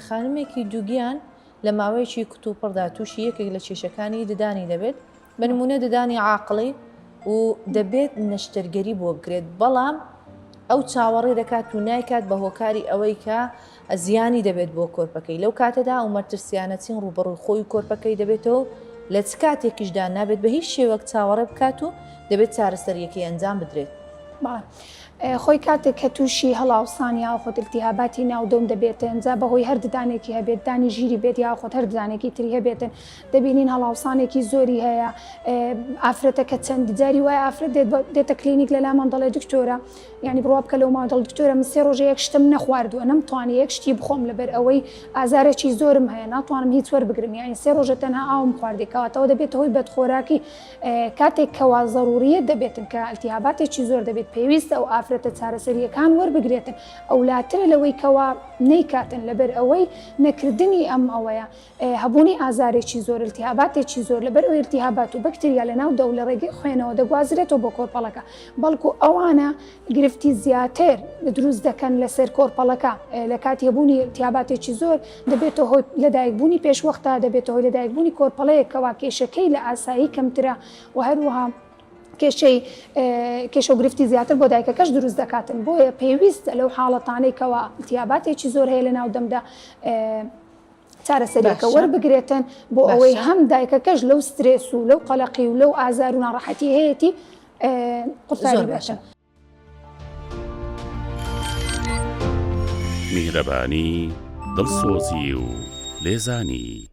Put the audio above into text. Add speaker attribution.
Speaker 1: خانمێکی دووگیان لە ماوەیەکی کتوپڕدا تووشی یەکێک لە کێشەکانی ددانی دەبێت بە نمونە ددانی عاقڵی و دەبێت نەشتەرگەری بۆ بکرێت بەڵام ئەو چاوەڕێ دەکات و نایکات بە هۆکاری ئەوەی کە زیانی دەبێت بۆ کۆرپەکەی لەو کاتەدا و مەترسیانەچین ڕوبەڕووی خۆی کۆرپەکەی دەبێتەوە لە چ کاتێکیشدا نابێت بە هیچ شێوەک چاوەڕێ بکات و دەبێت چارەسەریەکی ئەنجام بدرێت.
Speaker 2: خۆی کاتێک کە تووشی هەڵاوسانی یا خۆت التیهاباتی ناودۆم دەبێتن جا بەهۆی هەر ددانێکی هەبێت دانی ژیری بێت یا خۆت هەر ددانێکی تری هەبێتن دەبینین هەڵاوسانێکی زۆری هەیە ئافرەتە کە چەند جاری وایە ئافرەت دێتە کلینیک لە لامان دەڵێ دکتۆرە یعنی بڕوا بکە لەو مادەڵ دکتۆرە من 3 ڕۆژە یەک شتم نەخواردووە نەمتوانی یەک شتی بخۆم لەبەر ئەوەی ئازارێکی زۆرم هەیە ناتوانم هیچ وەربگرم یعنی 3 ڕۆژە تەنها ئاوم خواردی کەواتەوە دەبێت هۆی بەدخۆراکی کاتێک کەوا ضروریە دەبێتن کە التیهاباتێکی زۆر دەبێت پێویستە ئەو ئافرەتە چارەسەریەکان وەربگرێتن ئەولاترە لەوەی کەوا نەیکاتن لەبەر ئەوەی نەکردنی ئەم ئەوەیە هەبوونی ئازارێکی زۆر التیهاباتێکی زۆر لەبەر ئەو التیهابات و بەکتریا لەناو دەو لە ڕێگەی خوێنەوە دەگوازرێتەوە بۆ کۆرپەڵەکە بەڵکو ئەوانە گرفتی زیاتر دروست دەکەن لەسەر کۆرپەڵەکە لە کاتی هەبوونی التیهاباتێکی زۆر دەبێتە هۆی لەدایکبوونی پێشوەختە دەبێتە هۆی لەدایکبوونی کۆرپەڵەیەکەوە کێشەکەی لە ئاسایی کەمترە و هەروەها کێشە و گرفتی زیاتر بۆ دایکەکەش دروست دەکاتن بۆیە پێویستە لەو حاڵەتانەی کەوا التیهاباتێکی زۆر هەیە لە ناو دەمدا چارەسەریەکە وەربگرێتن بۆ ئەوەی هەم دایکەکەش لەو سترێس و لەو قەلەقی و لەو ئازار و ناڕەحەتی هەیەی قورتاری باشن.
Speaker 3: میهرەبانی دڵسۆزی و لێزانی